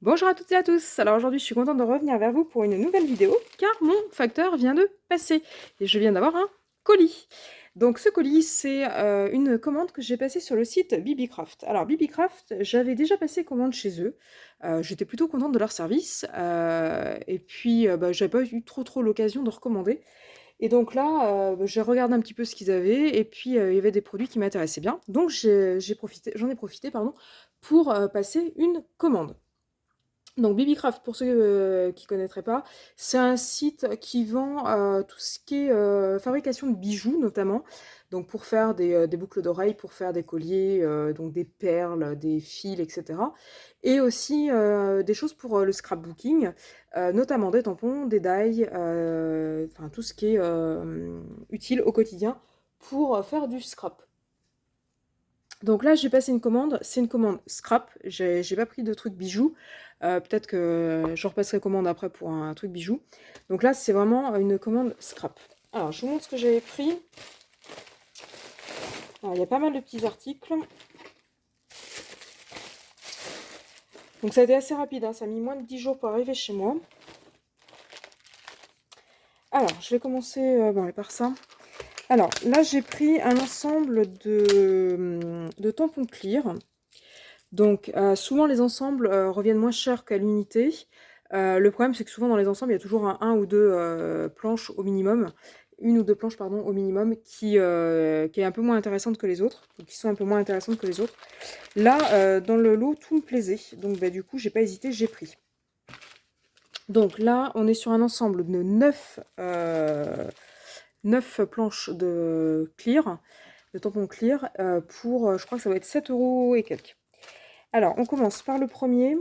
Bonjour à toutes et à tous. Alors aujourd'hui, je suis contente de revenir vers vous pour une nouvelle vidéo car mon facteur vient de passer et je viens d'avoir un colis. Donc ce colis, c'est une commande que j'ai passée sur le site Bibicraft. Alors Bibicraft, j'avais déjà passé commande chez eux. J'étais plutôt contente de leur service et puis j'avais pas eu trop l'occasion de recommander. Et donc là, j'ai regardé un petit peu ce qu'ils avaient et puis il y avait des produits qui m'intéressaient bien. Donc j'en ai profité, pardon, pour passer une commande. Donc Bibicraft, pour ceux qui ne connaîtraient pas, c'est un site qui vend tout ce qui est fabrication de bijoux notamment. Donc pour faire des boucles d'oreilles, pour faire des colliers, donc des perles, des fils, etc. Et aussi des choses pour le scrapbooking, notamment des tampons, des die, enfin tout ce qui est utile au quotidien pour faire du scrap. Donc là, j'ai passé une commande, c'est une commande scrap, j'ai pas pris de trucs bijoux. Peut-être que je repasserai commande après pour un truc bijoux. Donc là, c'est vraiment une commande scrap. Alors, je vous montre ce que j'avais pris. Alors, il y a pas mal de petits articles. Donc ça a été assez rapide, hein, ça a mis moins de 10 jours pour arriver chez moi. Alors, je vais commencer par ça. Alors, là, j'ai pris un ensemble de tampons clear. Donc, souvent, les ensembles reviennent moins cher qu'à l'unité. Le problème, c'est que souvent, dans les ensembles, il y a toujours un ou deux planches au minimum. Une ou deux planches, pardon, au minimum, qui est un peu moins intéressante que les autres. Ou qui sont un peu moins intéressantes que les autres. Là, dans le lot, tout me plaisait. Donc, du coup, j'ai pas hésité, j'ai pris. Donc là, on est sur un ensemble de 9 planches de clear, de tampons clear, pour, je crois que ça va être 7 € et quelques. Alors, on commence par le premier.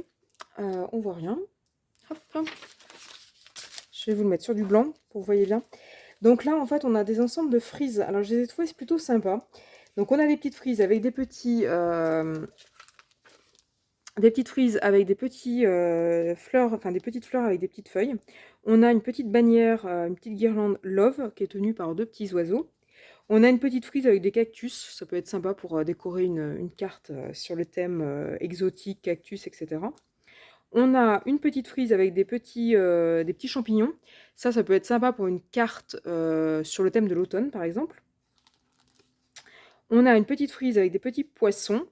On voit rien. Hop. Je vais vous le mettre sur du blanc pour que vous voyez bien. Donc là, en fait, on a des ensembles de frises. Alors, je les ai trouvés plutôt sympas. Donc, on a des petites frises avec des petites frises avec des petits fleurs, enfin des petites fleurs avec des petites feuilles. On a une petite bannière, une petite guirlande Love qui est tenue par deux petits oiseaux. On a une petite frise avec des cactus. Ça peut être sympa pour décorer une carte sur le thème exotique, cactus, etc. On a une petite frise avec des petits champignons. Ça peut être sympa pour une carte sur le thème de l'automne, par exemple. On a une petite frise avec des petits poissons.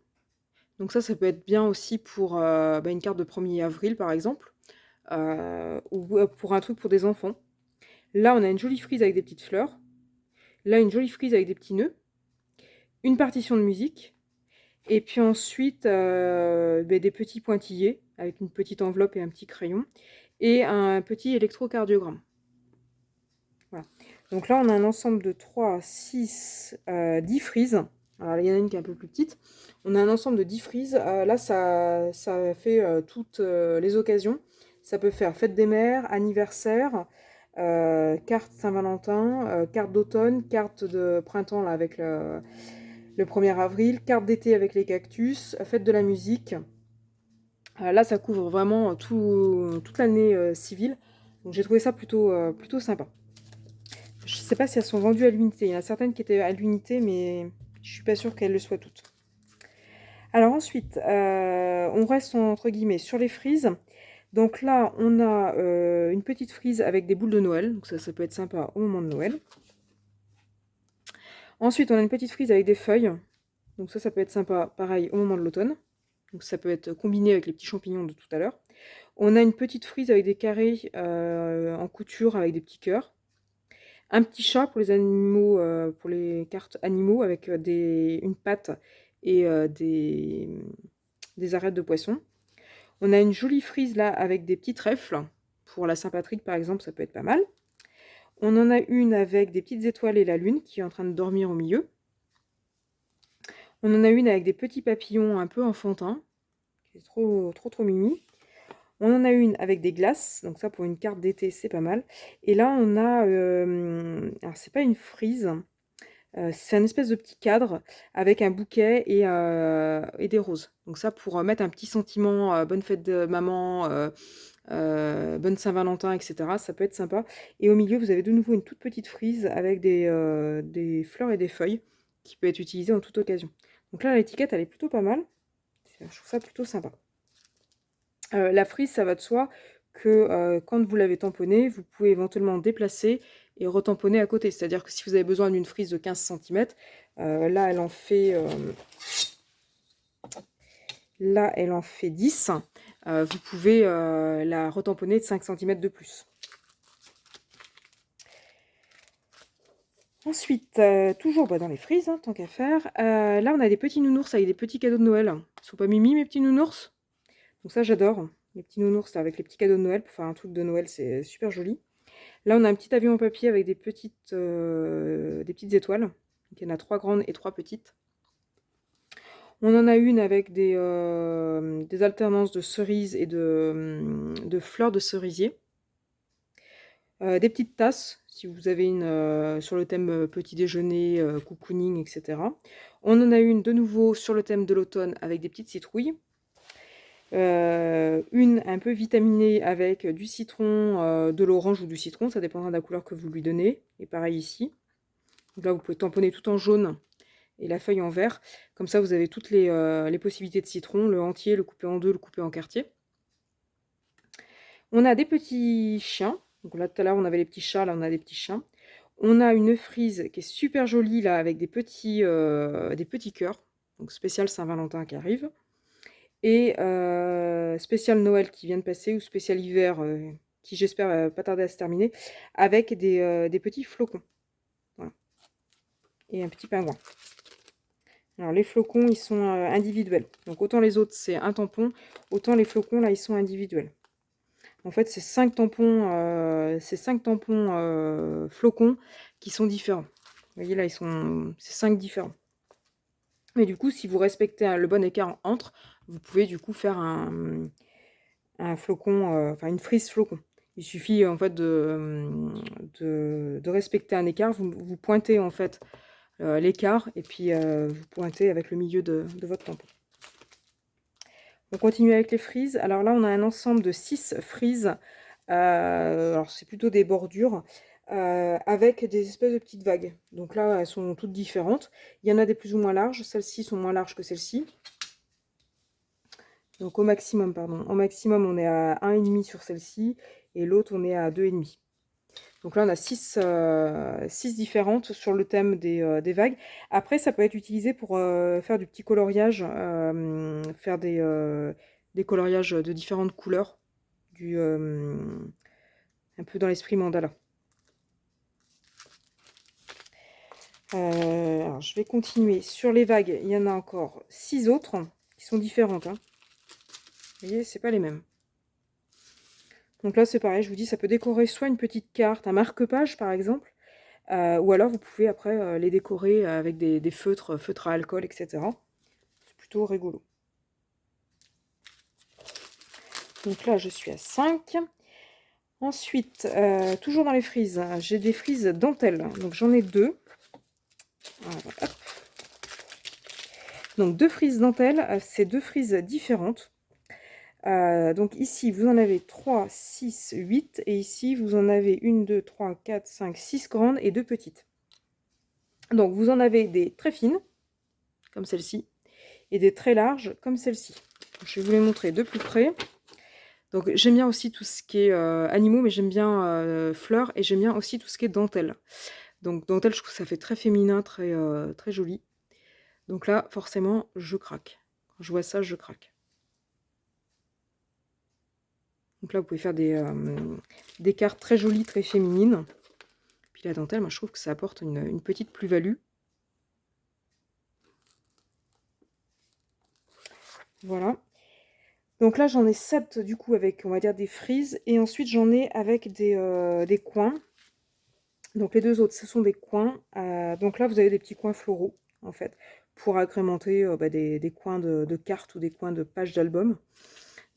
Donc ça peut être bien aussi pour une carte de 1er avril, par exemple. Ou pour un truc pour des enfants. Là, on a une jolie frise avec des petites fleurs. Là, une jolie frise avec des petits nœuds. Une partition de musique. Et puis ensuite, des petits pointillés avec une petite enveloppe et un petit crayon. Et un petit électrocardiogramme. Voilà. Donc là, on a un ensemble de 3, 6, 10 frises. Alors, il y en a une qui est un peu plus petite. On a un ensemble de 10 frises. Là, ça fait toutes les occasions. Ça peut faire fête des mères, anniversaire, carte Saint-Valentin, carte d'automne, carte de printemps là, avec le 1er avril, carte d'été avec les cactus, fête de la musique. Là, ça couvre vraiment toute l'année civile. Donc j'ai trouvé ça plutôt sympa. Je sais pas si elles sont vendues à l'unité. Il y en a certaines qui étaient à l'unité, mais je suis pas sûre qu'elles le soient toutes. Alors ensuite, on reste entre guillemets sur les frises. Donc là, on a une petite frise avec des boules de Noël. Donc ça peut être sympa au moment de Noël. Ensuite, on a une petite frise avec des feuilles. Donc ça peut être sympa, pareil, au moment de l'automne. Donc ça peut être combiné avec les petits champignons de tout à l'heure. On a une petite frise avec des carrés en couture avec des petits cœurs. Un petit chat pour les animaux, pour les cartes animaux avec une patte et des arêtes de poisson. On a une jolie frise là avec des petits trèfles. Pour la Saint-Patrick par exemple, ça peut être pas mal. On en a une avec des petites étoiles et la lune qui est en train de dormir au milieu. On en a une avec des petits papillons un peu enfantins, qui est trop mimi. On en a une avec des glaces, donc ça pour une carte d'été c'est pas mal. Et là on a, alors c'est pas une frise, c'est un espèce de petit cadre avec un bouquet et des roses. Donc ça pour mettre un petit sentiment, bonne fête de maman, bonne Saint-Valentin, etc. Ça peut être sympa. Et au milieu vous avez de nouveau une toute petite frise avec des fleurs et des feuilles qui peut être utilisée en toute occasion. Donc là l'étiquette elle est plutôt pas mal. Je trouve ça plutôt sympa. La frise, ça va de soi que quand vous l'avez tamponnée, vous pouvez éventuellement déplacer et retamponner à côté. C'est-à-dire que si vous avez besoin d'une frise de 15 cm, là, elle en fait 10. Vous pouvez la retamponner de 5 cm de plus. Ensuite, toujours dans les frises, hein, tant qu'à faire. Là, on a des petits nounours avec des petits cadeaux de Noël. Ils sont pas mimi, mes petits nounours? Donc ça, j'adore. Les petits nounours là, avec les petits cadeaux de Noël pour faire un truc de Noël, c'est super joli. Là, on a un petit avion en papier avec des petites étoiles. Donc, il y en a 3 grandes et 3 petites. On en a une avec des alternances de cerises et de fleurs de cerisier. Des petites tasses, si vous avez une sur le thème petit déjeuner, cocooning, etc. On en a une de nouveau sur le thème de l'automne avec des petites citrouilles. Une un peu vitaminée avec du citron, de l'orange ou du citron, ça dépendra de la couleur que vous lui donnez. Et pareil ici. Donc là, vous pouvez tamponner tout en jaune et la feuille en vert. Comme ça, vous avez toutes les possibilités de citron, le entier, le couper en deux, le couper en quartier. On a des petits chiens. Donc là, tout à l'heure, on avait les petits chats, là, on a des petits chiens. On a une frise qui est super jolie, là, avec des petits cœurs. Donc spécial Saint-Valentin qui arrive. Et spécial Noël qui vient de passer, ou spécial hiver, qui j'espère va pas tarder à se terminer, avec des petits flocons. Voilà. Et un petit pingouin. Alors les flocons, ils sont individuels. Donc autant les autres, c'est un tampon, autant les flocons, là, ils sont individuels. En fait, c'est 5 tampons, flocons qui sont différents. Vous voyez, là, c'est 5 différents. Mais du coup, si vous respectez le bon écart entre, vous pouvez du coup faire un flocon, enfin une frise flocon. Il suffit en fait de respecter un écart. Vous pointez en fait l'écart et puis vous pointez avec le milieu de votre tampon. On continue avec les frises. Alors là, on a un ensemble de 6 frises. Alors c'est plutôt des bordures avec des espèces de petites vagues. Donc là, elles sont toutes différentes. Il y en a des plus ou moins larges. Celles-ci sont moins larges que celles-ci. Donc au maximum, pardon. Au maximum, on est à 1,5 sur celle-ci et l'autre, on est à 2,5. Donc là, on a 6 différentes sur le thème des vagues. Après, ça peut être utilisé pour faire du petit coloriage, faire des coloriages de différentes couleurs, un peu dans l'esprit mandala. Alors, je vais continuer. Sur les vagues, il y en a encore 6 autres qui sont différentes. Hein. Vous voyez, c'est pas les mêmes. Donc là, c'est pareil, je vous dis, ça peut décorer soit une petite carte, un marque-page par exemple, ou alors vous pouvez après les décorer avec des feutres à alcool, etc. C'est plutôt rigolo. Donc là, je suis à 5. Ensuite, toujours dans les frises, j'ai des frises dentelles. Donc j'en ai 2. Voilà, hop. Donc 2 frises dentelles, c'est 2 frises différentes. Donc ici, vous en avez 3, 6, 8. Et ici, vous en avez 1, 2, 3, 4, 5, 6 grandes et 2 petites. Donc vous en avez des très fines, comme celle-ci, et des très larges, comme celle-ci. Je vais vous les montrer de plus près. Donc j'aime bien aussi tout ce qui est animaux, mais j'aime bien fleurs, et j'aime bien aussi tout ce qui est dentelle. Donc dentelle, je trouve que ça fait très féminin, très joli. Donc là, forcément, je craque. Quand je vois ça, je craque. Donc là, vous pouvez faire des cartes très jolies, très féminines. Puis la dentelle, moi, je trouve que ça apporte une petite plus-value. Voilà. Donc là, j'en ai 7 du coup avec, on va dire, des frises. Et ensuite, j'en ai avec des coins. Donc les 2 autres, ce sont des coins. Donc là, vous avez des petits coins floraux, en fait, pour agrémenter des coins de cartes ou des coins de pages d'album.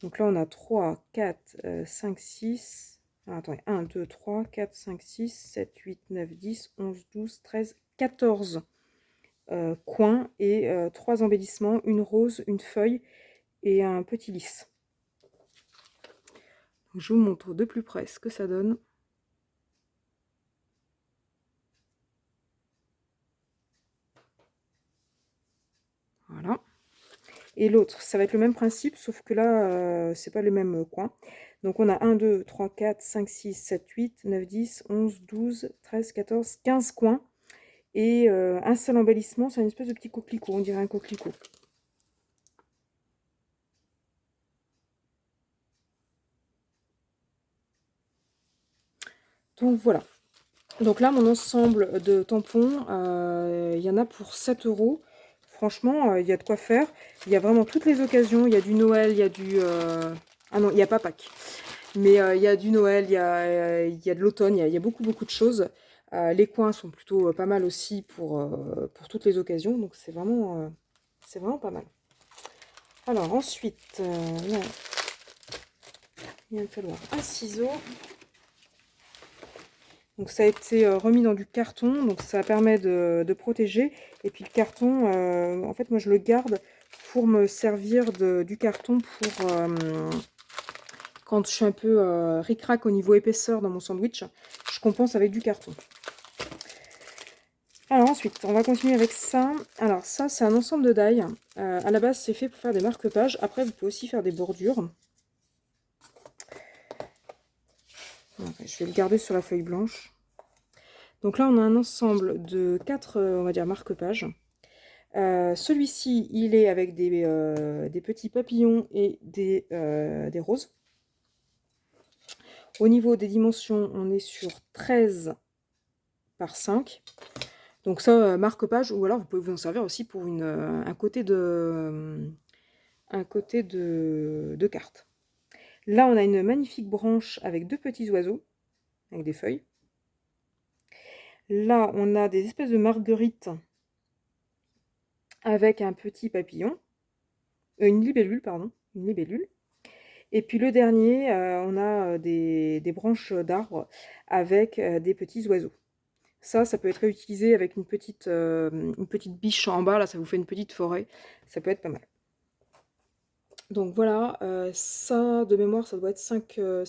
Donc là, on a 3, 4, 5, 6... Ah, attendez, 1, 2, 3, 4, 5, 6, 7, 8, 9, 10, 11, 12, 13, 14 coins et 3 embellissements, une rose, une feuille et un petit lys. Je vous montre de plus près ce que ça donne. Voilà. Et l'autre, ça va être le même principe, sauf que là, c'est pas les mêmes coins. Donc on a 1, 2, 3, 4, 5, 6, 7, 8, 9, 10, 11, 12, 13, 14, 15 coins. Et un seul embellissement, c'est une espèce de petit coquelicot, on dirait un coquelicot. Donc voilà. Donc là, mon ensemble de tampons, il y en a pour 7 euros. Franchement, il y a de quoi faire. Il y a vraiment toutes les occasions. Il y a du Noël, il y a du... Ah non, il n'y a pas Pâques. Mais il y a du Noël, il y a de l'automne, il y a beaucoup, beaucoup de choses. Les coins sont plutôt pas mal aussi pour toutes les occasions. Donc c'est vraiment pas mal. Alors ensuite, il va me falloir un ciseau. Donc ça a été remis dans du carton, donc ça permet de protéger. Et puis le carton, en fait moi je le garde pour me servir du carton pour quand je suis un peu ric-rac au niveau épaisseur dans mon sandwich, je compense avec du carton. Alors ensuite, on va continuer avec ça. Alors ça, c'est un ensemble de die. À la base, c'est fait pour faire des marque-pages. Après, vous pouvez aussi faire des bordures. Je vais le garder sur la feuille blanche. Donc là, on a un ensemble de 4, on va dire, marque-pages. Celui-ci, il est avec des petits papillons et des roses. Au niveau des dimensions, on est sur 13 par 5. Donc ça, marque-page, ou alors vous pouvez vous en servir aussi pour un côté de carte. Là, on a une magnifique branche avec 2 petits oiseaux, avec des feuilles. Là, on a des espèces de marguerites avec un petit papillon. Une libellule, pardon. Une libellule. Et puis le dernier, on a des branches d'arbres avec des petits oiseaux. Ça peut être réutilisé avec une petite biche en bas. Là, ça vous fait une petite forêt. Ça peut être pas mal. Donc voilà, ça, de mémoire, ça doit être 5 $.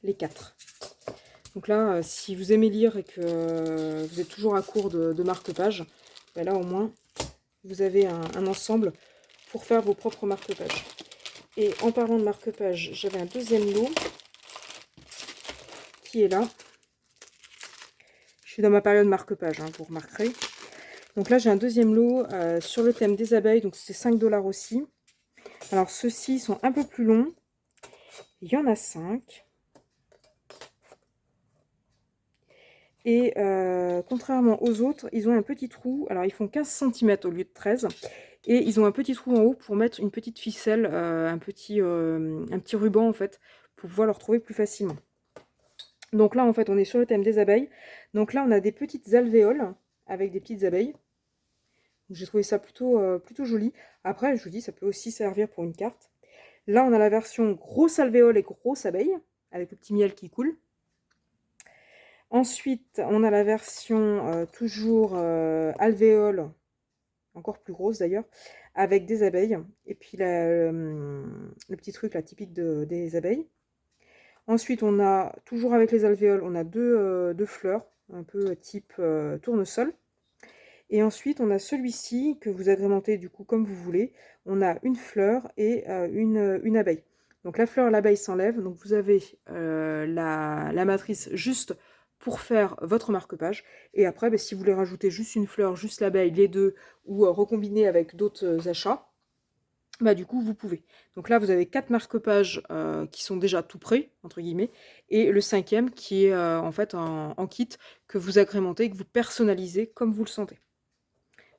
Les 4. Donc là, si vous aimez lire et que vous êtes toujours à court de marque-pages, ben là au moins, vous avez un ensemble pour faire vos propres marque-pages. Et en parlant de marque-pages, j'avais un deuxième lot qui est là. Je suis dans ma période marque-page, hein, vous remarquerez. Donc là, j'ai un deuxième lot sur le thème des abeilles, donc c'est 5 $ aussi. Alors ceux-ci sont un peu plus longs. Il y en a 5. Et contrairement aux autres, ils ont un petit trou. Alors ils font 15 cm au lieu de 13. Et ils ont un petit trou en haut pour mettre une petite ficelle, un petit ruban en fait, pour pouvoir le retrouver plus facilement. Donc là en fait on est sur le thème des abeilles. Donc là on a des petites alvéoles avec des petites abeilles. J'ai trouvé ça plutôt joli. Après je vous dis ça peut aussi servir pour une carte. Là on a la version grosse alvéole et grosse abeille, avec le petit miel qui coule. Ensuite, on a la version toujours alvéole, encore plus grosse d'ailleurs, avec des abeilles. Et puis le petit truc là, typique des abeilles. Ensuite, on a, toujours avec les alvéoles, on a deux fleurs, un peu type tournesol. Et ensuite, on a celui-ci que vous agrémentez du coup comme vous voulez. On a une fleur et une abeille. Donc la fleur et l'abeille s'enlèvent. Donc vous avez la matrice juste pour faire votre marque-page. Et après, si vous voulez rajouter juste une fleur, juste l'abeille, les deux, ou recombiner avec d'autres achats, du coup, vous pouvez. Donc là, vous avez 4 marque-pages qui sont déjà tout prêts, entre guillemets, et le 5e qui est en fait en kit que vous agrémentez et que vous personnalisez comme vous le sentez.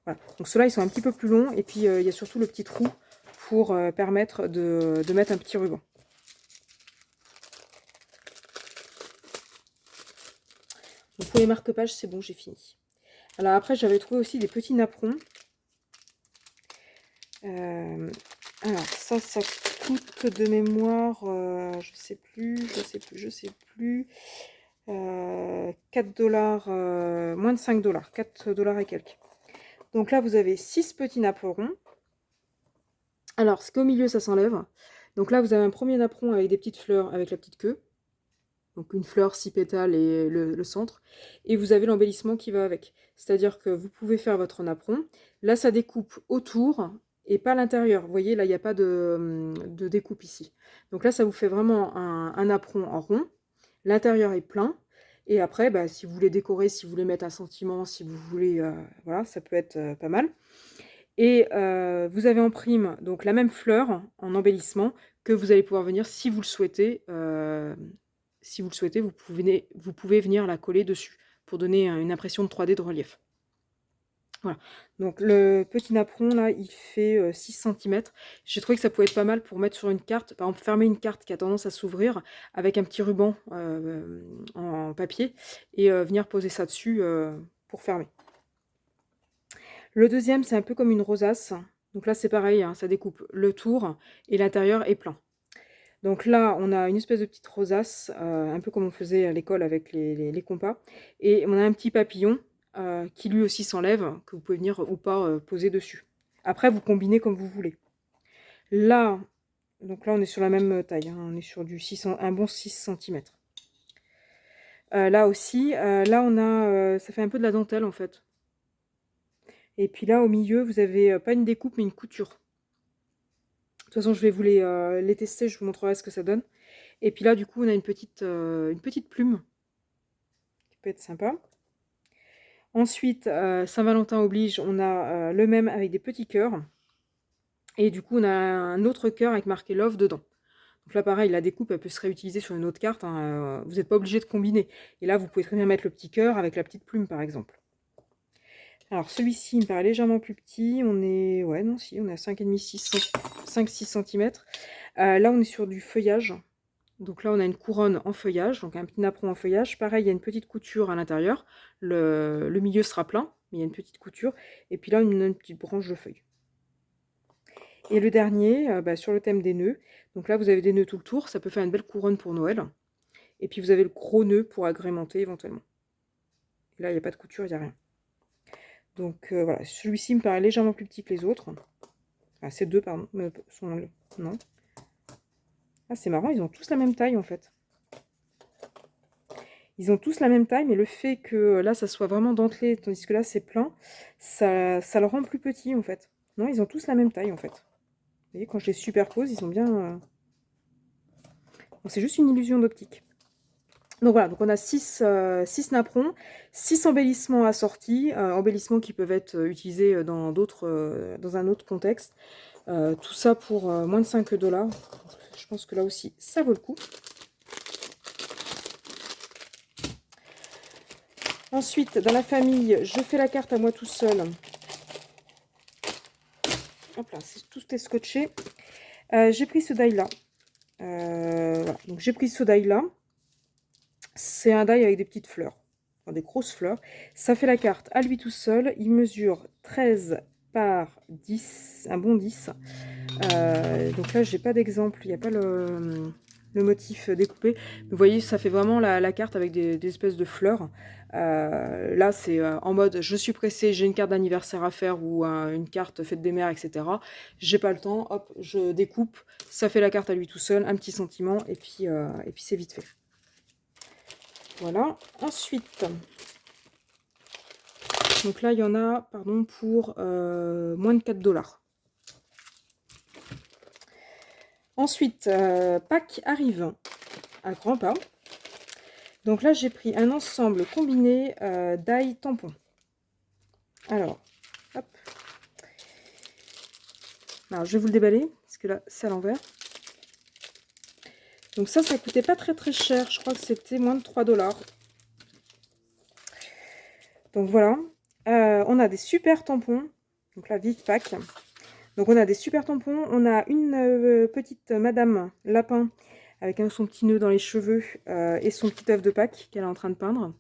Voilà. Donc ceux-là, ils sont un petit peu plus longs, et puis il y a surtout le petit trou pour permettre de mettre un petit ruban. Donc pour les marque-pages, c'est bon, j'ai fini. Alors après, j'avais trouvé aussi des petits napperons. Alors ça coûte de mémoire, je sais plus, 4 $, moins de 5 $, 4 $ et quelques. Donc là, vous avez 6 petits napperons. Alors, ce qui est au milieu, ça s'enlève. Donc là, vous avez un premier napperon avec des petites fleurs avec la petite queue. Donc une fleur, 6 pétales et le centre. Et vous avez l'embellissement qui va avec. C'est-à-dire que vous pouvez faire votre napperon. Là, ça découpe autour et pas à l'intérieur. Vous voyez, là, il n'y a pas de découpe ici. Donc là, ça vous fait vraiment un napperon en rond. L'intérieur est plein. Et après, bah, si vous voulez décorer, si vous voulez mettre un sentiment, si vous voulez... voilà, ça peut être pas mal. Et vous avez en prime donc la même fleur en embellissement que vous allez pouvoir venir, si vous le souhaitez, vous pouvez venir la coller dessus pour donner une impression de 3D de relief. Voilà, donc le petit napperon là, il fait 6 centimètres. J'ai trouvé que ça pouvait être pas mal pour mettre sur une carte, par exemple fermer une carte qui a tendance à s'ouvrir avec un petit ruban en papier et venir poser ça dessus pour fermer. Le deuxième, c'est un peu comme une rosace. Donc là, c'est pareil, hein, ça découpe le tour et l'intérieur est plein. Donc là, on a une espèce de petite rosace, un peu comme on faisait à l'école avec les compas. Et on a un petit papillon qui lui aussi s'enlève, que vous pouvez venir ou pas poser dessus. Après, vous combinez comme vous voulez. Là, donc là, on est sur la même taille. Hein, on est sur du un bon 6 cm. Là aussi, là, on a, ça fait un peu de la dentelle en fait. Et puis là, au milieu, vous avez pas une découpe, mais une couture. De toute façon, je vais vous les tester, je vous montrerai ce que ça donne. Et puis là, du coup, on a une petite plume qui peut être sympa. Ensuite, Saint-Valentin oblige, on a le même avec des petits cœurs. Et du coup, on a un autre cœur avec marqué Love dedans. Donc là, pareil, la découpe, elle peut se réutiliser sur une autre carte. Hein, vous n'êtes pas obligé de combiner. Et là, vous pouvez très bien mettre le petit cœur avec la petite plume, par exemple. Alors, celui-ci, il me paraît légèrement plus petit. On est, ouais, non, si, on est à 5,5-6 cm. Là, on est sur du feuillage. Donc là, on a une couronne en feuillage, donc un petit napperon en feuillage. Pareil, il y a une petite couture à l'intérieur. Le milieu sera plein, mais il y a une petite couture. Et puis là, une petite branche de feuilles. Et le dernier, sur le thème des nœuds. Donc là, vous avez des nœuds tout le tour. Ça peut faire une belle couronne pour Noël. Et puis vous avez le gros nœud pour agrémenter éventuellement. Et là, il n'y a pas de couture, il n'y a rien. Donc voilà, celui-ci me paraît légèrement plus petit que les autres. Ah, ces deux, pardon, sont... Non. Ah, c'est marrant, ils ont tous la même taille en fait. Ils ont tous la même taille, mais le fait que là, ça soit vraiment dentelé, tandis que là, c'est plein, ça le rend plus petit, en fait. Non, ils ont tous la même taille, en fait. Vous voyez, quand je les superpose, ils sont bien... Bon, c'est juste une illusion d'optique. Donc voilà, donc on a 6 napperons, 6 embellissements assortis, embellissements qui peuvent être utilisés dans un autre contexte. Tout ça pour moins de 5 $. Je pense que là aussi, ça vaut le coup. Ensuite, dans la famille, je fais la carte à moi tout seul. Hop là, tout est scotché. J'ai pris ce die-là. Voilà. Donc j'ai pris ce die-là. C'est un die avec des petites fleurs. Enfin, des grosses fleurs. Ça fait la carte à lui tout seul. Il mesure 13 par 10. Un bon 10. Donc là, j'ai pas d'exemple. Il n'y a pas le motif découpé. Vous voyez, ça fait vraiment la carte avec des espèces de fleurs. Là, c'est en mode je suis pressée, j'ai une carte d'anniversaire à faire ou une carte fête des mères, etc. J'ai pas le temps, hop, je découpe, ça fait la carte à lui tout seul, un petit sentiment, et puis c'est vite fait. Voilà. Ensuite, donc là, il y en a, pardon, pour moins de 4 $. Ensuite, Pâques arrive à grands pas. Donc là, j'ai pris un ensemble combiné d'ail tampon. Alors, hop. Alors, je vais vous le déballer, parce que là, c'est à l'envers. Donc ça coûtait pas très très cher. Je crois que c'était moins de 3 $. Donc voilà. On a des super tampons. Donc là, Vive Pâques. Donc on a des super tampons. On a une petite Madame Lapin avec son petit nœud dans les cheveux et son petit œuf de Pâques qu'elle est en train de peindre.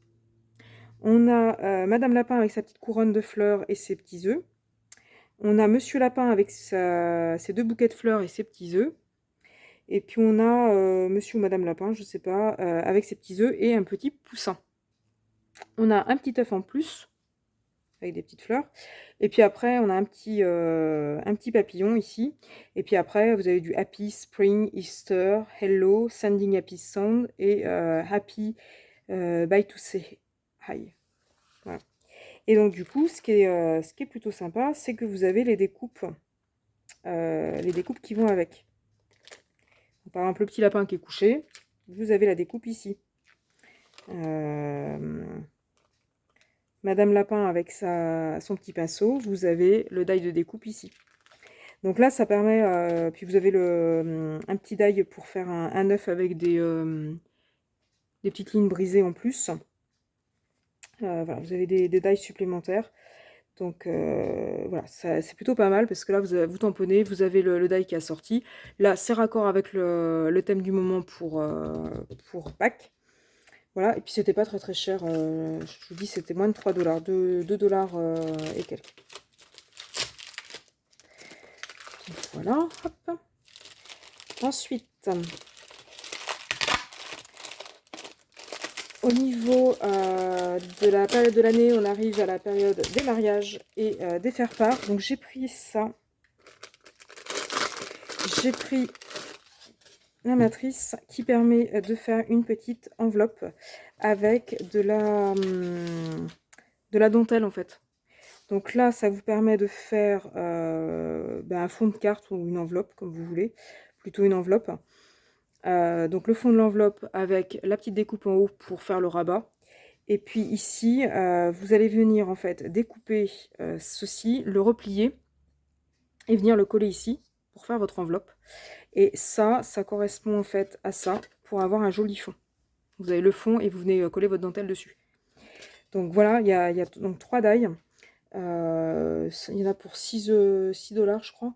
On a Madame Lapin avec sa petite couronne de fleurs et ses petits œufs. On a Monsieur Lapin avec ses 2 bouquets de fleurs et ses petits œufs. Et puis on a Monsieur ou Madame Lapin, je sais pas, avec ses petits œufs et un petit poussin. On a un petit œuf en plus avec des petites fleurs. Et puis après, on a un petit papillon ici. Et puis après, vous avez du Happy Spring, Easter, Hello, Sending Happy Sound et Happy Bye to Say Hi. Voilà. Et donc du coup, ce qui est plutôt sympa, c'est que vous avez les découpes qui vont avec. Donc, par exemple, le petit lapin qui est couché, vous avez la découpe ici. Madame Lapin avec son petit pinceau, vous avez le die de découpe ici. Donc là, ça permet, puis vous avez un petit die pour faire un œuf avec des petites lignes brisées en plus. Voilà, vous avez des die supplémentaires. Donc voilà, c'est plutôt pas mal parce que là, vous tamponnez, vous avez le die qui est sorti. Là, c'est raccord avec le thème du moment pour Pâques. Voilà, et puis c'était pas très très cher, je vous dis c'était moins de 3 $, 2 dollars et quelques. Donc voilà, hop. Ensuite, au niveau de la période de l'année, on arrive à la période des mariages et des faire-part. Donc j'ai pris ça. J'ai pris la matrice qui permet de faire une petite enveloppe avec de la dentelle en fait. Donc là, ça vous permet de faire un fond de carte ou une enveloppe, comme vous voulez. Plutôt une enveloppe. Donc le fond de l'enveloppe avec la petite découpe en haut pour faire le rabat. Et puis ici, vous allez venir en fait découper ceci, le replier et venir le coller ici pour faire votre enveloppe. Et ça correspond en fait à ça pour avoir un joli fond. Vous avez le fond et vous venez coller votre dentelle dessus. Donc voilà, il y a donc 3 die. Il y en a pour 6 $, je crois.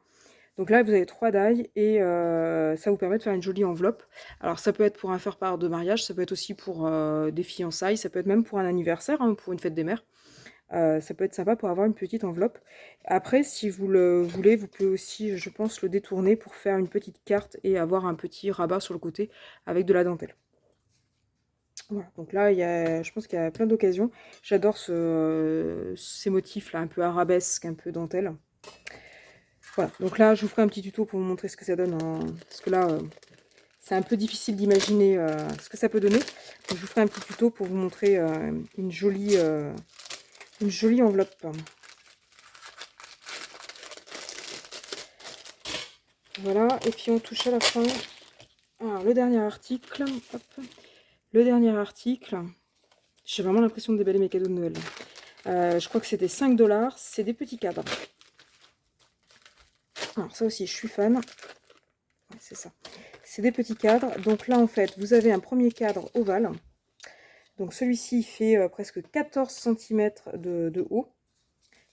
Donc là, vous avez 3 die et ça vous permet de faire une jolie enveloppe. Alors ça peut être pour un faire-part de mariage, ça peut être aussi pour des fiançailles, ça peut être même pour un anniversaire, hein, pour une fête des mères. Ça peut être sympa pour avoir une petite enveloppe. Après, si vous le voulez, vous pouvez aussi, je pense, le détourner pour faire une petite carte et avoir un petit rabat sur le côté avec de la dentelle. Voilà, donc là, je pense qu'il y a plein d'occasions. J'adore ces motifs-là, un peu arabesque, un peu dentelle. Voilà, donc là, je vous ferai un petit tuto pour vous montrer ce que ça donne. Parce que là, c'est un peu difficile d'imaginer ce que ça peut donner. Donc, je vous ferai un petit tuto pour vous montrer une jolie enveloppe. Voilà, et puis on touche à la fin. Alors, le dernier article. Hop. Le dernier article. J'ai vraiment l'impression de déballer mes cadeaux de Noël. Je crois que c'était 5 $. C'est des petits cadres. Alors, ça aussi, je suis fan. Ouais, c'est ça. C'est des petits cadres. Donc là, en fait, vous avez un premier cadre ovale. Donc celui-ci fait presque 14 cm de haut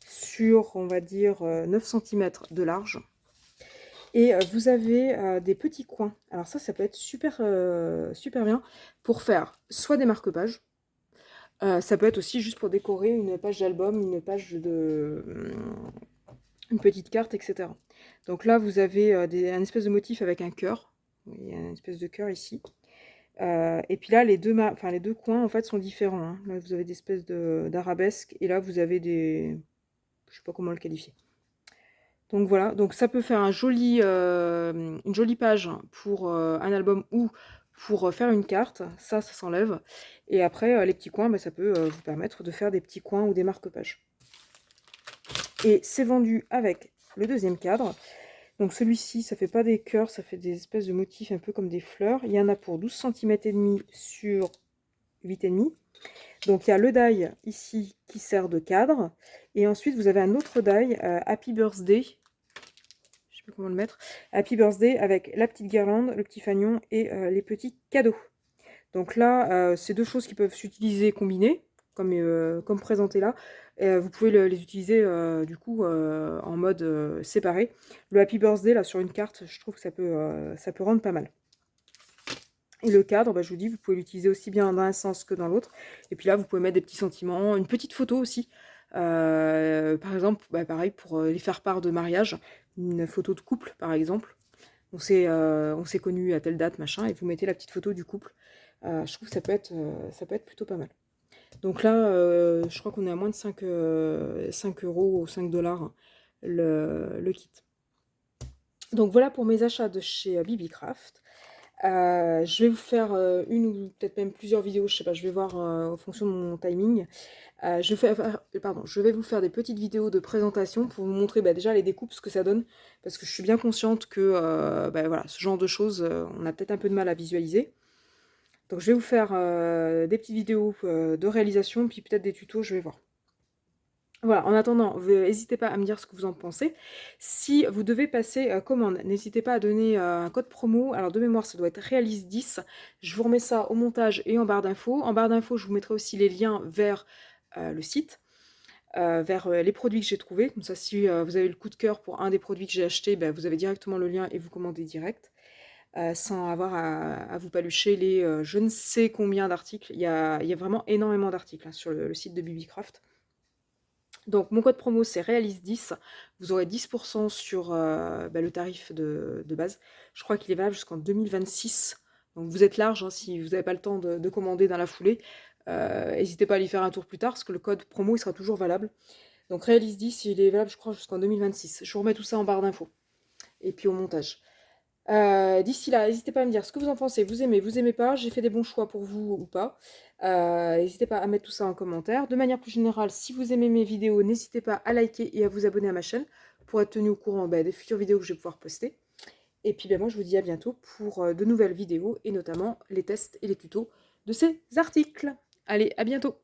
sur, on va dire, 9 cm de large. Et vous avez des petits coins. Alors ça peut être super, super bien pour faire soit des marque-pages. Ça peut être aussi juste pour décorer une page d'album, une page une petite carte, etc. Donc là, vous avez un espèce de motif avec un cœur. Il y a une espèce de cœur ici. Et puis là, les deux coins, en fait, sont différents. Hein. Là, vous avez des espèces d'arabesques. Et là, vous avez des... Je sais pas comment le qualifier. Donc voilà, donc ça peut faire une jolie page pour un album ou pour faire une carte. Ça s'enlève. Et après, les petits coins, ça peut vous permettre de faire des petits coins ou des marque-pages. Et c'est vendu avec le deuxième cadre. Donc celui-ci, ça fait pas des cœurs, ça fait des espèces de motifs un peu comme des fleurs. Il y en a pour 12 cm et demi sur 8,5. Donc il y a le die ici qui sert de cadre. Et ensuite, vous avez un autre die, Happy Birthday. Je sais pas comment le mettre. Happy Birthday avec la petite guirlande, le petit fanion et les petits cadeaux. Donc là, c'est deux choses qui peuvent s'utiliser combinées, comme présenté là. Vous pouvez les utiliser du coup en mode séparé. Le Happy Birthday là sur une carte, je trouve que ça peut rendre pas mal. Et le cadre, je vous dis, vous pouvez l'utiliser aussi bien dans un sens que dans l'autre. Et puis là, vous pouvez mettre des petits sentiments, une petite photo aussi. Par exemple, pareil pour les faire-part de mariage, une photo de couple par exemple. On s'est connus à telle date, machin, et vous mettez la petite photo du couple. Je trouve que ça peut être plutôt pas mal. Donc là, je crois qu'on est à moins de 5 € ou 5 $ le kit. Donc voilà pour mes achats de chez BBcraft. Je vais vous faire une ou peut-être même plusieurs vidéos, je sais pas, je vais voir en fonction de mon timing. Je vais vous faire des petites vidéos de présentation pour vous montrer déjà les découpes, ce que ça donne, parce que je suis bien consciente que voilà, ce genre de choses, on a peut-être un peu de mal à visualiser. Donc je vais vous faire des petites vidéos de réalisation, puis peut-être des tutos, je vais voir. Voilà, en attendant, n'hésitez pas à me dire ce que vous en pensez. Si vous devez passer commande, n'hésitez pas à donner un code promo. Alors de mémoire, ça doit être Realise10. Je vous remets ça au montage et en barre d'infos. En barre d'infos, je vous mettrai aussi les liens vers le site, vers les produits que j'ai trouvés. Comme ça, si vous avez le coup de cœur pour un des produits que j'ai acheté, vous avez directement le lien et vous commandez direct. Sans avoir à vous palucher les je ne sais combien d'articles. Il y a vraiment énormément d'articles sur le site de BBcraft. Donc mon code promo c'est Realise10, vous aurez 10% sur le tarif de base. Je crois qu'il est valable jusqu'en 2026, donc vous êtes large, hein, si vous n'avez pas le temps de commander dans la foulée. N'hésitez pas à y faire un tour plus tard, parce que le code promo il sera toujours valable. Donc Realise10, il est valable je crois jusqu'en 2026. Je vous remets tout ça en barre d'infos, et puis au montage. D'ici là, n'hésitez pas à me dire ce que vous en pensez, vous aimez pas, j'ai fait des bons choix pour vous ou pas. N'hésitez pas à mettre tout ça en commentaire. De manière plus générale, si vous aimez mes vidéos, n'hésitez pas à liker et à vous abonner à ma chaîne pour être tenu au courant des futures vidéos que je vais pouvoir poster. Et puis moi je vous dis à bientôt pour de nouvelles vidéos et notamment les tests et les tutos de ces articles. Allez, à bientôt!